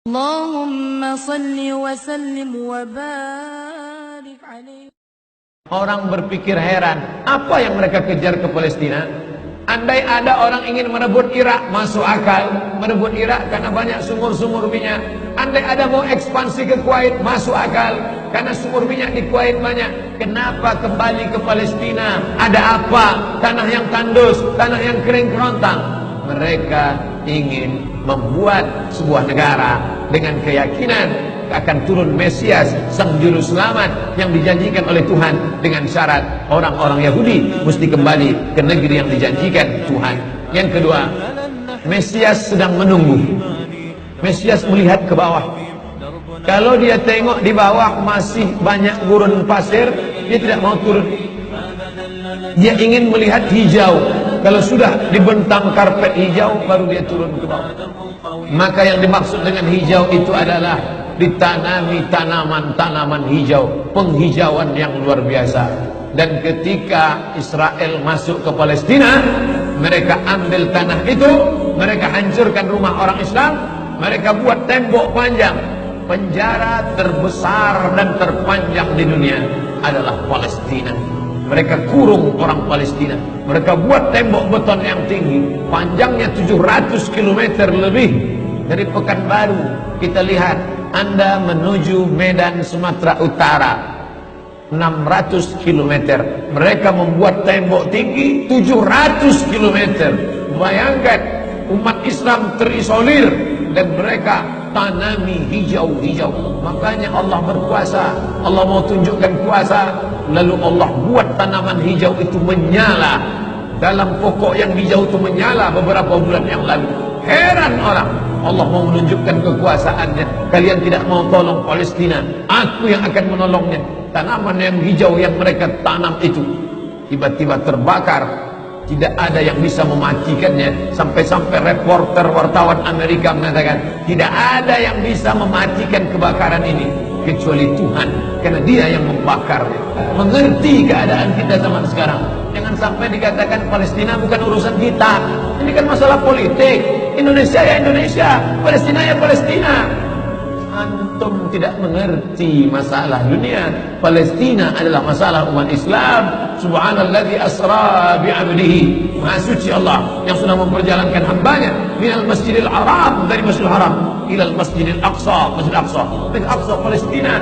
Allahumma salli wa sallim wa barik alaihi. Orang berpikir heran, apa yang mereka kejar ke Palestina? Andai ada orang ingin merebut Irak, masuk akal. Merebut Irak karena banyak sumur-sumur minyak. Andai ada mau ekspansi ke Kuwait, masuk akal. Karena sumur minyak di Kuwait banyak. Kenapa kembali ke Palestina? Ada apa? Tanah yang tandus, tanah yang kering kerontang. Mereka ingin membuat sebuah negara dengan keyakinan akan turun Mesias, sang juru selamat yang dijanjikan oleh Tuhan, dengan syarat orang-orang Yahudi mesti kembali ke negeri yang dijanjikan Tuhan. Yang kedua, Mesias sedang menunggu. Mesias melihat ke bawah. Kalau dia tengok di bawah masih banyak gurun pasir, dia tidak mau turun. Dia ingin melihat hijau. Kalau sudah dibentang karpet hijau, baru dia turun ke bawah. Maka yang dimaksud dengan hijau itu adalah ditanami tanaman-tanaman hijau, penghijauan yang luar biasa. Dan ketika Israel masuk ke Palestina, mereka ambil tanah itu, mereka hancurkan rumah orang Islam, mereka buat tembok panjang. Penjara terbesar dan terpanjang di dunia adalah Palestina. Mereka kurung orang Palestina. Mereka buat tembok beton yang tinggi, panjangnya 700 km lebih. Dari Pekanbaru kita lihat, Anda menuju Medan Sumatera Utara 600 km. Mereka membuat tembok tinggi 700 km. Bayangkan, umat Islam terisolir dan mereka tanami hijau-hijau. Makanya Allah berkuasa. Allah mau tunjukkan kuasa, lalu Allah buat tanaman hijau itu menyala. Dalam pokok yang hijau itu menyala beberapa bulan yang lalu. Heran orang, Allah mau menunjukkan kekuasaannya. Kalian tidak mau tolong Palestina, aku yang akan menolongnya. Tanaman yang hijau yang mereka tanam itu tiba-tiba terbakar. Tidak ada yang bisa mematikannya. Sampai-sampai reporter wartawan Amerika mengatakan, tidak ada yang bisa mematikan kebakaran ini kecuali Tuhan, karena Dia yang membakar. Mengerti keadaan kita zaman sekarang. Jangan sampai dikatakan Palestina bukan urusan kita. Ini kan masalah politik. Indonesia ya Indonesia, Palestina ya Palestina. Antum tidak mengerti masalah dunia. Palestina adalah masalah umat Islam. Subhanalladzi asra bi'abdihi. Maha suci Allah yang sudah memperjalankan hambanya minal masjidil haram, dari masjidil haram, ilal masjidil aqsa, masjid aqsa, masjid aqsa Palestina.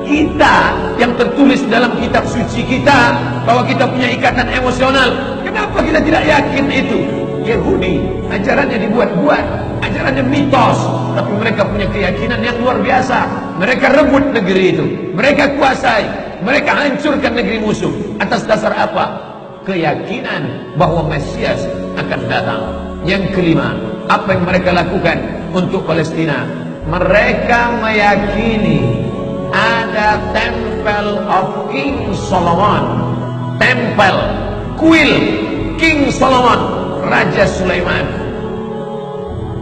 Kita yang tertulis dalam kitab suci kita bahwa kita punya ikatan emosional. Kenapa kita tidak yakin itu? Yahudi ajarannya dibuat-buat, ajarannya mitos, tapi mereka punya keyakinan yang luar biasa. Mereka rebut negeri itu, mereka kuasai, mereka hancurkan negeri musuh. Atas dasar apa? Keyakinan bahwa Mesias akan datang. Yang kelima, apa yang mereka lakukan untuk Palestina? Mereka meyakini ada Temple of King Solomon, tempel, kuil King Solomon, Raja Sulaiman.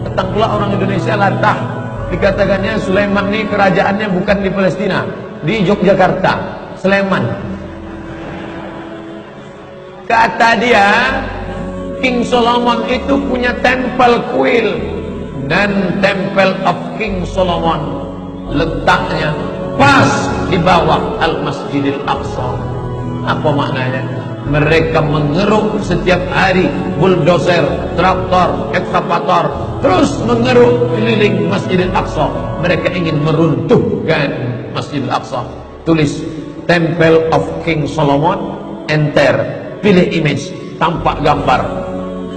Datang pula orang Indonesia latah, dikatakannya Sulaiman ini kerajaannya bukan di Palestina, di Yogyakarta, Sleman. Kata dia, King Solomon itu punya tempel kuil, dan Temple of King Solomon letaknya pas di bawah Al-Masjidil Aqsa. Apa maknanya? Mereka mengeruk setiap hari bulldozer, traktor, ekskavator, terus mengeruk keliling Masjidil Aqsa. Mereka ingin meruntuhkan Masjidil Aqsa. Tulis Temple of King Solomon, enter, pilih image, tampak gambar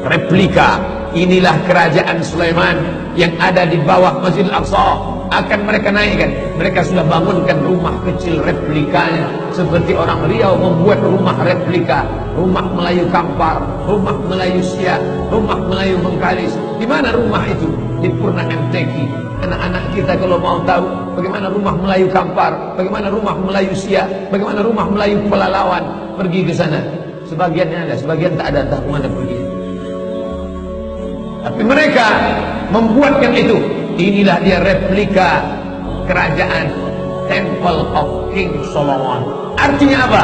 replika. Inilah kerajaan Sulaiman yang ada di bawah Masjidil Aqsa. Akan mereka naikkan. Mereka sudah bangunkan rumah kecil replikanya, seperti orang Riau membuat rumah replika, rumah Melayu Kampar, rumah Melayu Siak, rumah Melayu Bengkalis. Di mana rumah itu? Di Purna MTQ. Anak-anak kita kalau mau tahu bagaimana rumah Melayu Kampar, bagaimana rumah Melayu Siak, bagaimana rumah Melayu Pelalawan, pergi ke sana. Sebagiannya ada, sebagian tak ada, entah kemana pergi. Tapi mereka membuatkan itu. Inilah dia replika kerajaan Temple of King Solomon. Artinya apa?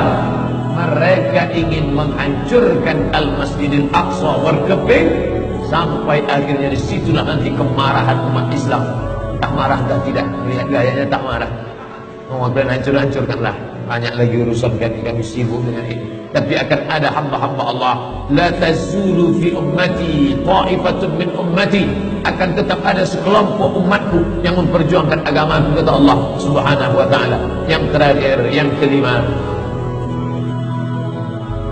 Mereka ingin menghancurkan Al-Masjidil Aqsa berkeping, sampai akhirnya disitulah nanti kemarahan umat Islam. Tak marah tak tidak, lihat gayanya tak marah. Mau hancur-hancurkanlah. Banyak lagi urusan kami sibuk dengan ini. Tapi akan ada hamba-hamba Allah. La tazulu fi ummati ta'ifatun min ummati. Akan tetap ada sekelompok umatku yang memperjuangkan agamaku, kata Allah Subhanahu wa ta'ala. Yang terakhir, yang kelima,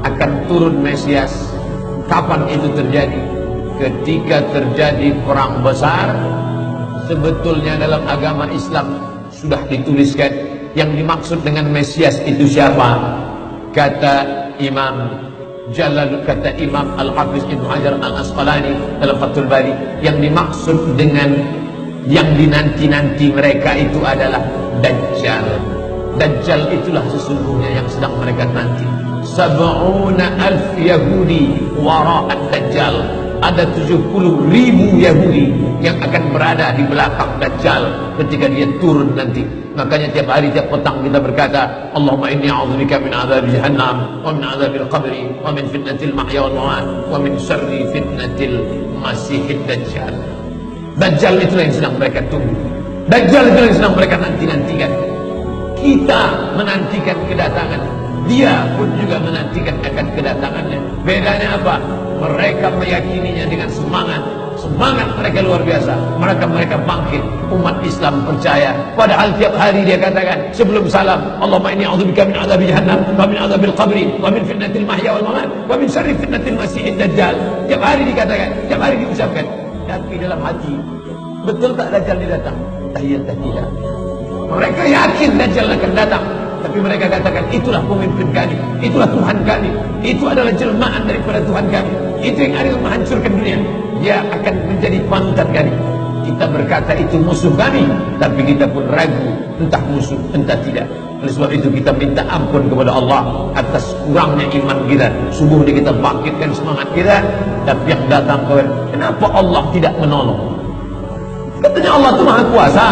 akan turun Mesias. Kapan itu terjadi? Ketika terjadi perang besar. Sebetulnya dalam agama Islam sudah dituliskan yang dimaksud dengan Mesias itu siapa. Kata Imam Al-Hafiz Ibnu Hajar Al-Asqalani dalam Fathul Bari, yang dimaksud dengan yang dinanti-nanti mereka itu adalah Dajjal. Dajjal itulah sesungguhnya yang sedang mereka nanti. 70,000 Yahudi wara'at Dajjal. Ada 70.000 Yahudi yang akan berada di belakang Dajjal ketika dia turun nanti. Makanya tiap hari, tiap petang kita berkata, Allahumma inni a'udzubika min adzabi jahannam wa min adzabil qabri wa min fitnatil mahya wal mamat wa min syarri fitnatil masihid Dajjal. Dajjal itulah yang sedang mereka tunggu. Dajjal itulah yang sedang mereka nanti-nantikan. Kita menantikan kedatangan, dia pun juga menantikan akan kedatangannya. Bedanya apa? Mereka meyakininya dengan semangat. Semangat mereka luar biasa. Mereka bangkit. Umat Islam percaya. Padahal tiap hari dia katakan sebelum salam, Allahumma inni a'udzubika min adzabi jahannam wa min adzabil qabri wa min fitnatil mahya wal mamat wa min syarri fitnatil masihid Dajjal. Tiap hari dikatakan, tiap hari diucapkan. Tapi dalam hati, betul tak Dajjal datang? Tahiyat tidak. Mereka yakin Dajjal akan datang. Tapi mereka katakan, itulah pemimpin kami, itulah Tuhan kami, itu adalah jelmaan daripada Tuhan kami, itu yang akan menghancurkan dunia, dia akan menjadi panutan kami. Kita berkata itu musuh kami, tapi kita pun ragu, entah musuh, entah tidak. Oleh sebab itu kita minta ampun kepada Allah atas kurangnya iman kita. Subuh ini kita bangkitkan semangat kita, tapi yang datang kenapa Allah tidak menolong? Katanya Allah itu Maha Kuasa.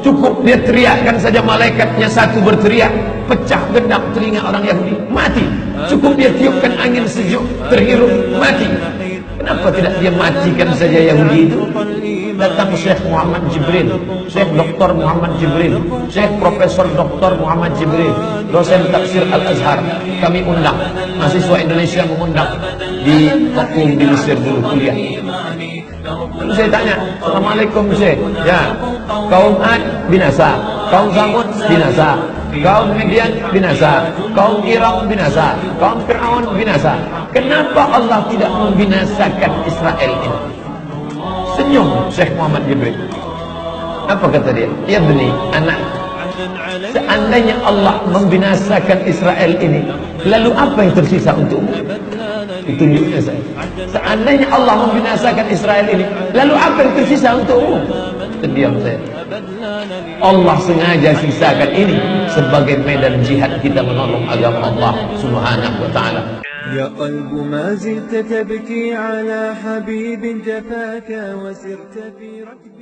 Cukup dia teriakkan saja, malaikatnya satu berteriak, pecah gendang telinga orang Yahudi, mati. Cukup dia tiupkan angin sejuk, terhirup, mati. Kenapa tidak dia matikan saja Yahudi itu? Datang Syekh Muhammad Jibril, Syekh Dr. Muhammad Jibril, Syekh Profesor Dr. Muhammad Jibril, dosen tafsir Al-Azhar. Kami undang, mahasiswa Indonesia mengundang di Takum di Mesir dulu kuliah. Lalu saya tanya, Assalamualaikum Syekh. Ya, kaum Ad binasa, kaum Samud binasa, kaum Midian binasa, kaum Irak binasa, kaum Fir'aun binasa. Kenapa Allah tidak membinasakan Israel ini? Senyum Syekh Muhammad Jibril. Apa kata dia? Ya beni, anak, seandainya Allah membinasakan Israel ini, lalu apa yang tersisa untukmu? Ditunjuknya saya. Seandainya Allah membinasakan Israel ini, lalu apa yang tersisa untukmu? Terdiam saya. Allah sengaja sisakan ini sebagai medan jihad kita menolong agama Allah Subhanahu wa ta'ala. يا قلب ما زلت تبكي على حبيب جفاك وسرت في ركب